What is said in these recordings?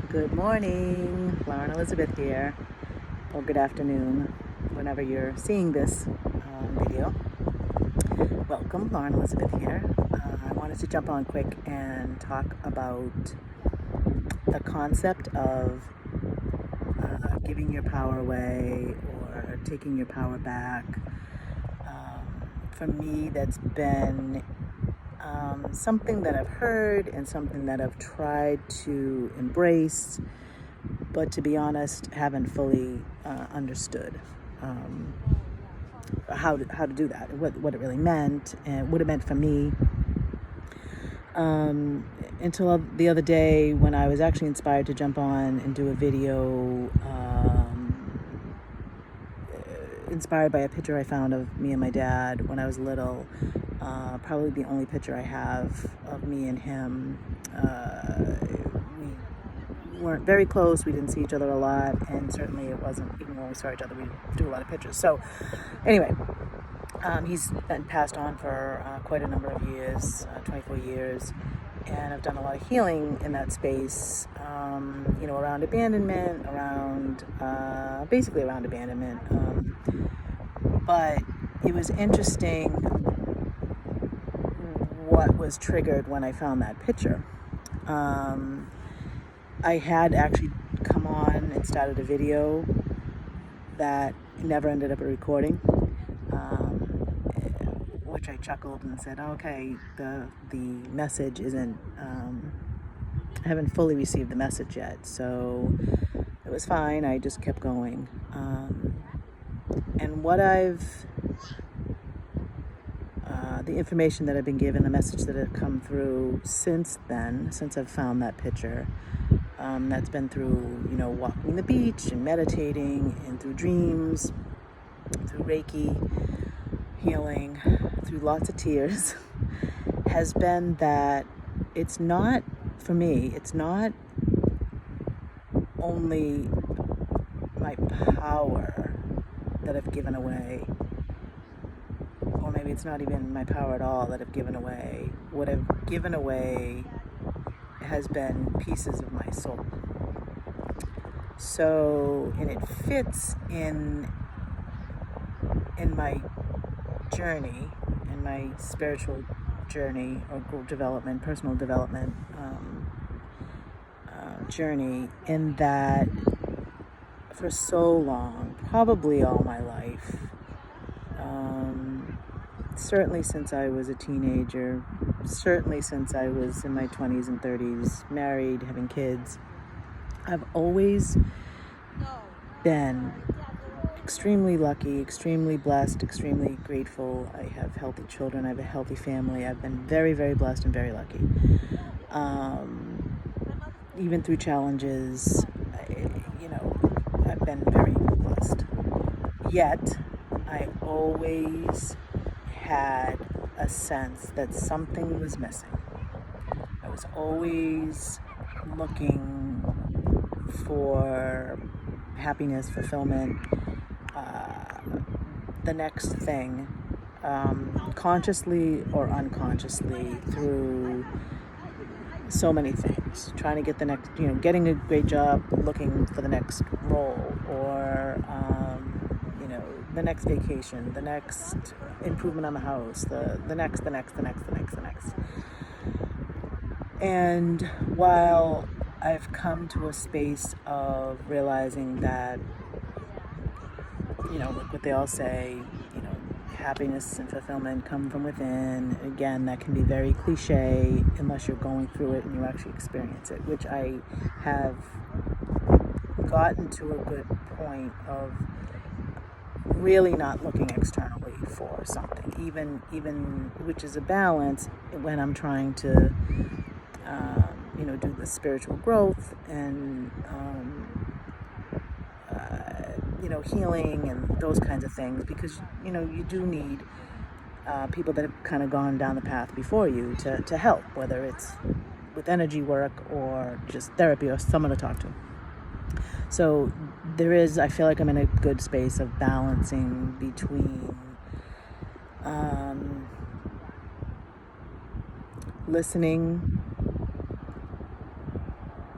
Good morning, Lauren Elizabeth here, or good afternoon, whenever you're seeing this video. Welcome, Lauren Elizabeth here. I wanted to jump on quick and talk about the concept of giving your power away or taking your power back. For me, that's been something that I've heard and something that I've tried to embrace, but to be honest, haven't fully understood how to do that, what it really meant, and what it meant for me. Until the other day when I was actually inspired to jump on and do a video inspired by a picture I found of me and my dad when I was little. Probably the only picture I have of me and him. We weren't very close. We didn't see each other a lot, and certainly it wasn't, even when we saw each other, we didn't do a lot of pictures. So anyway, he's been passed on for quite a number of years, 24 years, and I've done a lot of healing in that space, around abandonment, basically around abandonment. But it was interesting what was triggered when I found that picture. I had actually come on and started a video that never ended up a recording, which I chuckled and said, okay, the message isn't, I haven't fully received the message yet, so it was fine. I just kept going. And what the information that I've been given, the message that had come through since then, since I've found that picture, that's been through, walking the beach and meditating, and through dreams, through Reiki, healing, through lots of tears, has been that it's not, for me, it's not only my power that I've given away, or maybe it's not even my power at all that I've given away. What I've given away has been pieces of my soul. So, and it fits in my journey, in my spiritual journey, or development, personal development journey, in that for so long, probably all my life, certainly since I was a teenager, certainly since I was in my 20s and 30s, married, having kids, I've always been extremely lucky, extremely blessed, extremely grateful. I have healthy children. I have a healthy family. I've been very, very blessed and very lucky. Even through challenges, I've been very blessed. Yet, I always had a sense that something was missing. I was always looking for happiness, fulfillment, the next thing, consciously or unconsciously, through so many things. Trying to get the next, getting a great job, looking for the next role, or the next vacation, the next improvement on the house, the next. And while I've come to a space of realizing that, like what they all say, happiness and fulfillment come from within. Again, that can be very cliche unless you're going through it and you actually experience it, which I have gotten to a good point of really not looking externally for something, even which is a balance when I'm trying to do the spiritual growth and healing and those kinds of things, because you do need people that have kind of gone down the path before you to help, whether it's with energy work or just therapy or someone to talk to. So I feel like I'm in a good space of balancing between listening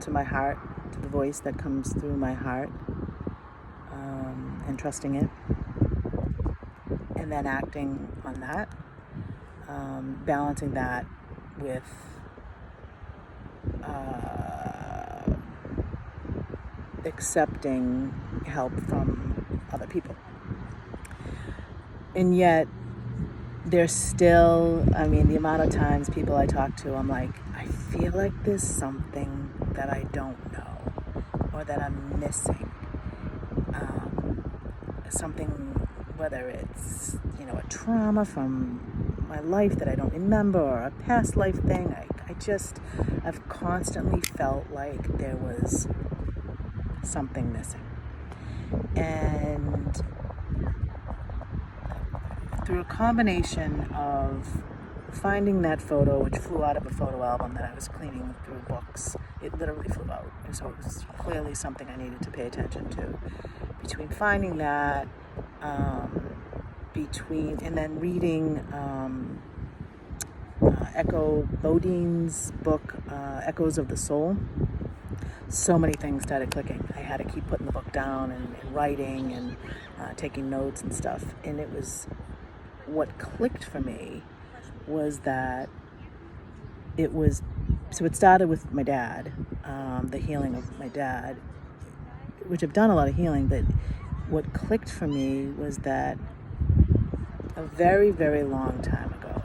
to my heart, to the voice that comes through my heart, and trusting it, and then acting on that, balancing that with accepting help from other people. And yet, there's still, the amount of times people I talk to, I'm like, I feel like there's something that I don't know or that I'm missing. Something, whether it's, a trauma from my life that I don't remember or a past life thing. I've constantly felt like there was something missing. And through a combination of finding that photo, which flew out of a photo album that I was cleaning through books, it literally flew out. And so it was clearly something I needed to pay attention to. Between finding that, and then reading Echo Bodine's book, Echoes of the Soul, so many things started clicking. I had to keep putting the book down and writing and taking notes and stuff. And it was, what clicked for me was that it started with my dad, the healing of my dad, which I've done a lot of healing, but what clicked for me was that a very, very long time ago,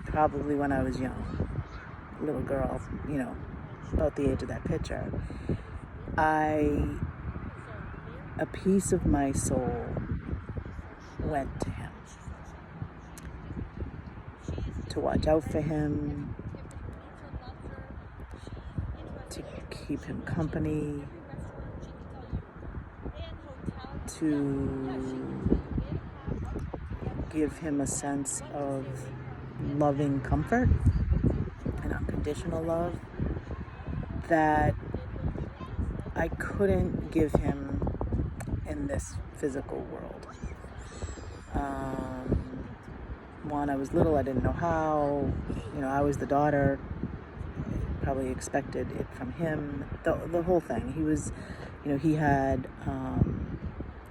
probably when I was young, little girl, about the age of that picture, a piece of my soul went to him to watch out for him, to keep him company, to give him a sense of loving comfort and unconditional love that I couldn't give him in this physical world. One, I was little, I didn't know how, I was the daughter, probably expected it from him, the whole thing. He was, he had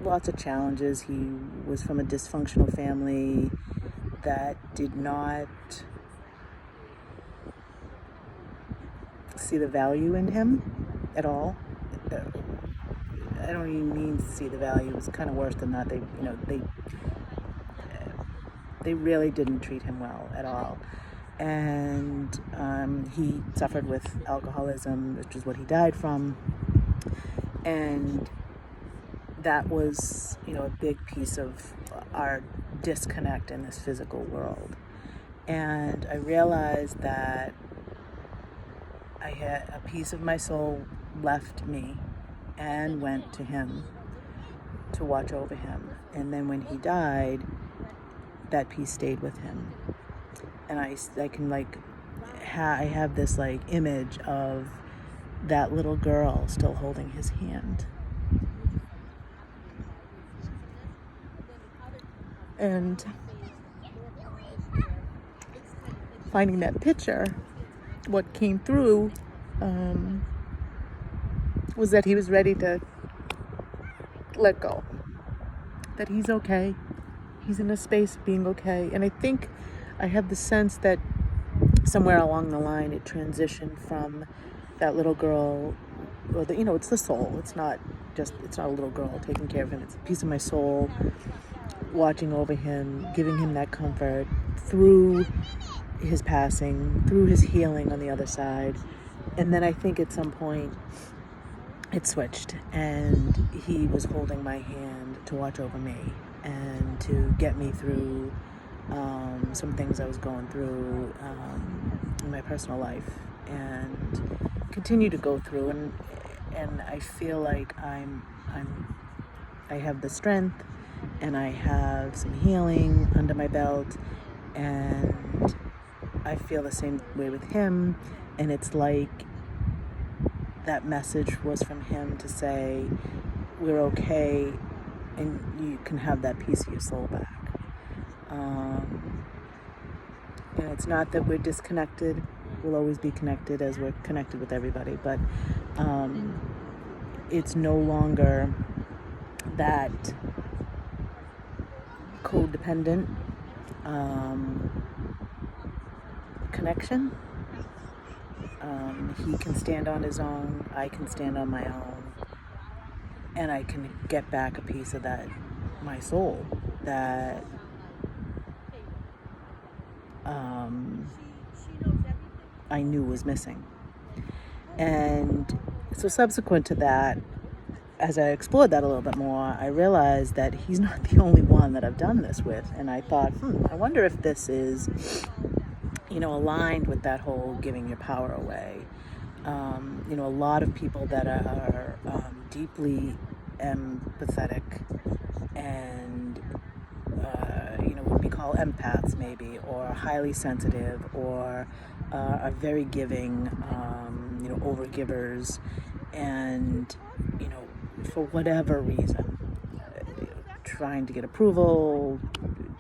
lots of challenges. He was from a dysfunctional family that did not see the value in him at all. I don't even mean to see the value. It was kind of worse than that. They really didn't treat him well at all. And he suffered with alcoholism, which is what he died from. And that was, a big piece of our disconnect in this physical world. And I realized that I had a piece of my soul left me and went to him to watch over him. And then when he died, that piece stayed with him. And I can I have this image of that little girl still holding his hand. And finding that picture, what came through was that he was ready to let go. That he's okay. He's in a space of being okay. And I think I have the sense that somewhere along the line it transitioned from that little girl, or it's the soul. It's not a little girl taking care of him. It's a piece of my soul watching over him, giving him that comfort through his passing, through his healing on the other side. And then I think at some point it switched, and he was holding my hand to watch over me and to get me through some things I was going through in my personal life, and continue to go through. And I feel like I have the strength, and I have some healing under my belt, and I feel the same way with him. And it's like that message was from him to say, we're okay, and you can have that piece of your soul back. And it's not that we're disconnected. we'll always be connected as we're connected with everybody, but it's no longer that codependent connection. He can stand on his own, I can stand on my own, and I can get back a piece of that, my soul, that I knew was missing. And so subsequent to that, as I explored that a little bit more, I realized that he's not the only one that I've done this with. And I thought, I wonder if this is, aligned with that whole giving your power away. A lot of people that are deeply empathetic and, what we call empaths maybe, or highly sensitive, or are very giving, overgivers, and, for whatever reason, trying to get approval,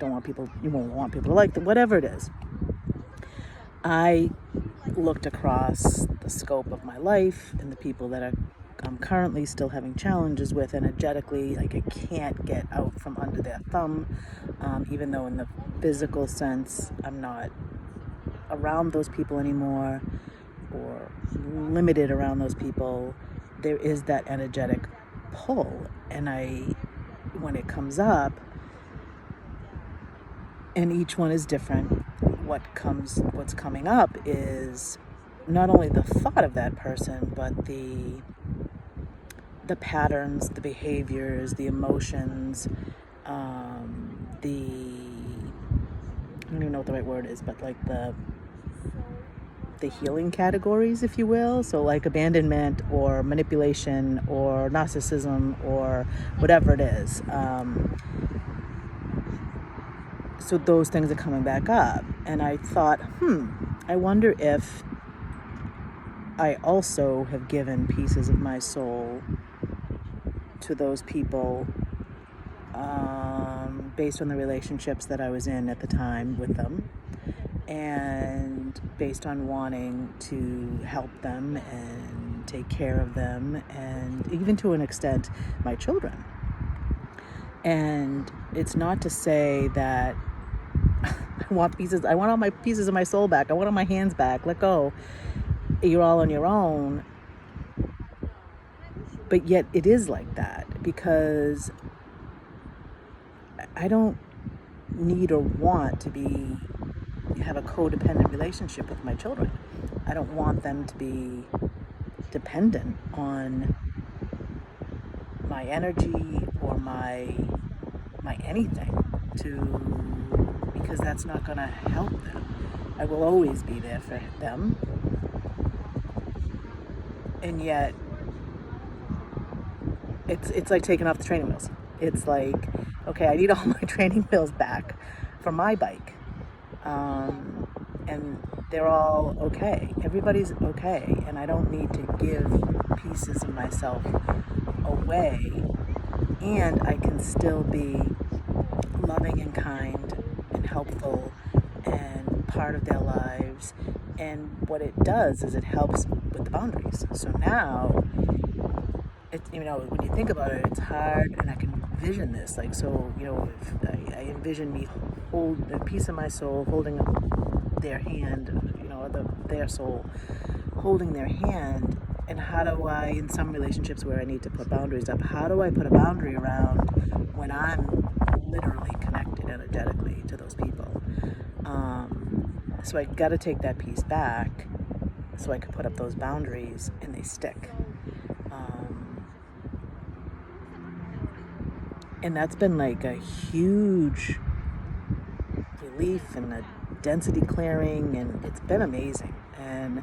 you won't want people to like them, whatever it is. I looked across the scope of my life and the people that I'm currently still having challenges with energetically, like I can't get out from under their thumb, even though in the physical sense I'm not around those people anymore or limited around those people. There is that energetic pull, and when it comes up, and each one is different, what's coming up is not only the thought of that person, but the patterns, the behaviors, the emotions, I don't even know what the right word is, but like the healing categories, if you will. So like abandonment or manipulation or narcissism or whatever it is. So those things are coming back up. And I thought, I wonder if I also have given pieces of my soul to those people based on the relationships that I was in at the time with them, and based on wanting to help them and take care of them, and even to an extent my children. And it's not to say that I want all my pieces of my soul back, I want all my hands back, let go, you're all on your own. But yet it is like that, because I don't need or want to have a codependent relationship with my children. I don't want them to be dependent on my energy or my anything, because that's not going to help them. I will always be there for them, and yet it's like taking off the training wheels. It's like, okay, I need all my training wheels back for my bike, and they're all okay. Everybody's okay, and I don't need to give pieces of myself away, and I can still be loving and kind and helpful and part of their lives. And what it does is it helps with the boundaries. So now, when you think about it, it's hard, and I can envision this. Like, so, if I envision me hold a piece of my soul holding their hand, or their soul holding their hand. And how do I, in some relationships where I need to put boundaries up, how do I put a boundary around when I'm literally connected energetically to those people? So I got to take that piece back so I could put up those boundaries and they stick. And that's been like a huge relief and a density clearing, and it's been amazing. And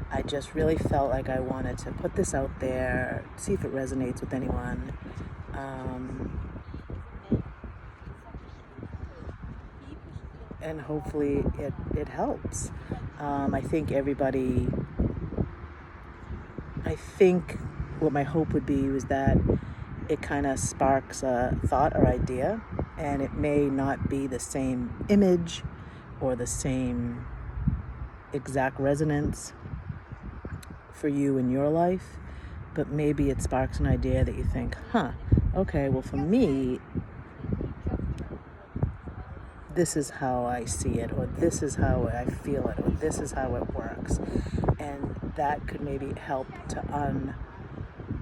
I just really felt like I wanted to put this out there, see if it resonates with anyone. And hopefully it helps. I think what my hope would be was that it kind of sparks a thought or idea, and it may not be the same image or the same exact resonance for you in your life, but maybe it sparks an idea that you think, okay, well, for me, this is how I see it, or this is how I feel it, or this is how it works. And that could maybe help to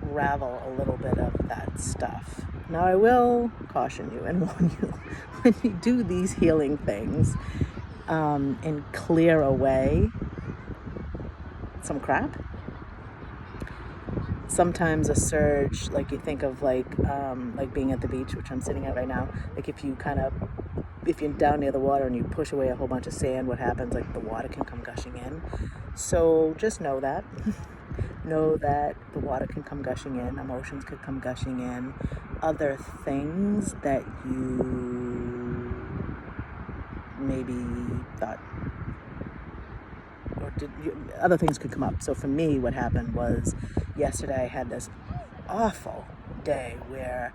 unravel a little bit of that stuff. Now, I will caution you and warn you, when you do these healing things and clear away some crap, sometimes a surge, like you think of like being at the beach, which I'm sitting at right now, like if you're down near the water and you push away a whole bunch of sand, what happens? Like the water can come gushing in. So just know that. Know that the water can come gushing in, emotions could come gushing in, other things that you maybe thought, or other things could come up. So for me, what happened was yesterday I had this awful day where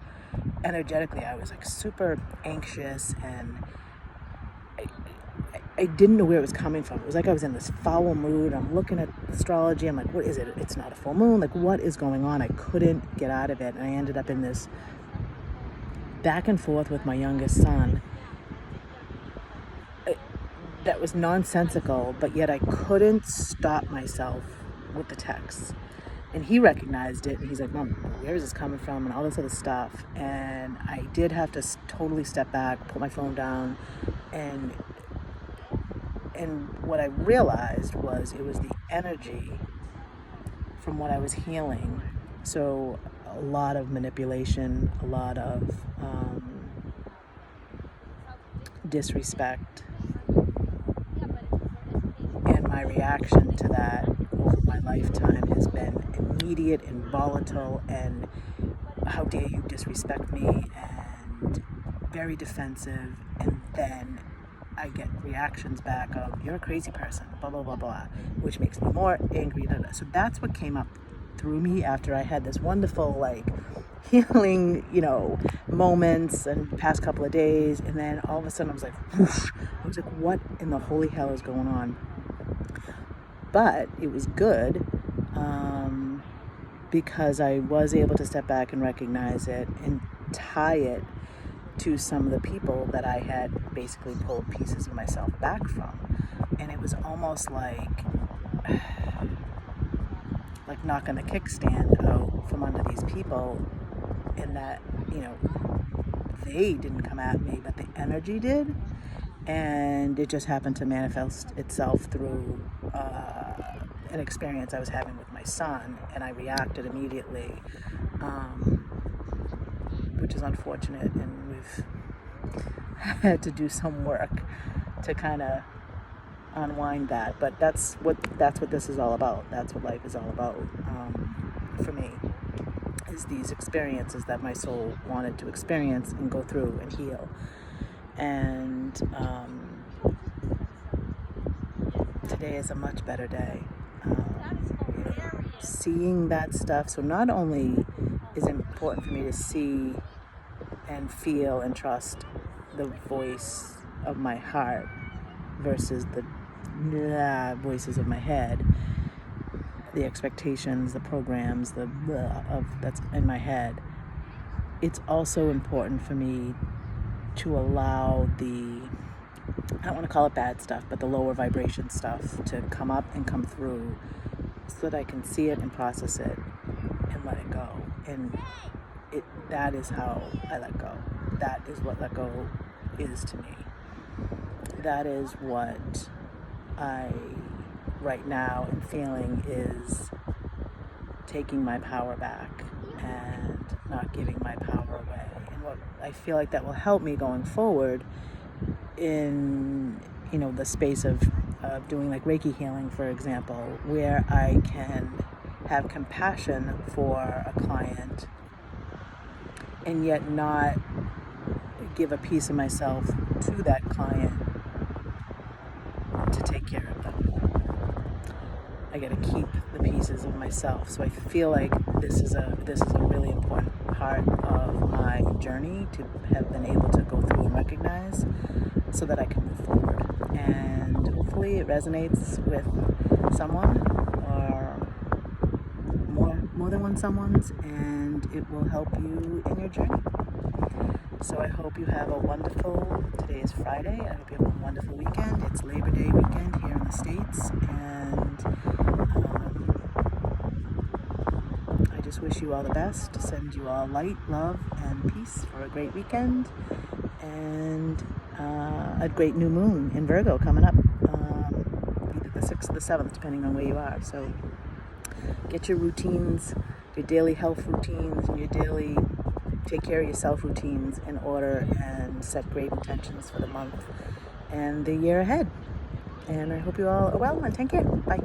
energetically I was like super anxious, and I didn't know where it was coming from. It was like I was in this foul mood. I'm looking at astrology. I'm like, what is it? It's not a full moon. Like, what is going on? I couldn't get out of it. And I ended up in this back and forth with my youngest son that was nonsensical, but yet I couldn't stop myself with the texts. And he recognized it, and he's like, Mom, where is this coming from? And all this other stuff. And I did have to totally step back, put my phone down, and what I realized was it was the energy from what I was healing. So a lot of manipulation, a lot of disrespect. And my reaction to that over my lifetime has been immediate and volatile, and how dare you disrespect me, and very defensive. And then I get reactions back of, you're a crazy person, blah, blah, blah, blah, which makes me more angry. So that's what came up through me after I had this wonderful, like, healing, moments and past couple of days. And then all of a sudden I was like, whoosh. I was like, what in the holy hell is going on? But it was good because I was able to step back and recognize it and tie it to some of the people that I had basically pulled pieces of myself back from. And it was almost like knocking the kickstand out from under these people, in that, they didn't come at me, but the energy did. And it just happened to manifest itself through an experience I was having with my son, and I reacted immediately, which is unfortunate, and we've had to do some work to kind of unwind that. But that's what this is all about. That's what life is all about for me, is these experiences that my soul wanted to experience and go through and heal. And today is a much better day. Seeing that stuff. So not only is it important for me to see and feel and trust the voice of my heart versus the voices of my head, the expectations, the programs, that's in my head. It's also important for me to allow I don't want to call it bad stuff, but the lower vibration stuff to come up and come through, so that I can see it and process it and let it go. And that is how I let go. That is what let go is to me. That is what I right now am feeling, is taking my power back and not giving my power away. And what I feel like that will help me going forward in the space of doing like Reiki healing, for example, where I can have compassion for a client and yet not give a piece of myself to that client to take care of them. I got to keep the pieces of myself. So I feel like this is a really important part of my journey to have been able to go through and recognize, so that I can move forward. and hopefully it resonates with someone or more than one someone's, and it will help you in your journey. So I hope you have a wonderful, today is Friday, I hope you have a wonderful weekend. It's Labor Day weekend here in the States, and I just wish you all the best, send you all light, love, and peace for a great weekend, and a great new moon in Virgo coming up, either the 6th or the 7th, depending on where you are. So get your routines, your daily health routines, and your daily take care of yourself routines in order, and set great intentions for the month and the year ahead. And I hope you all are well, and take care. Bye.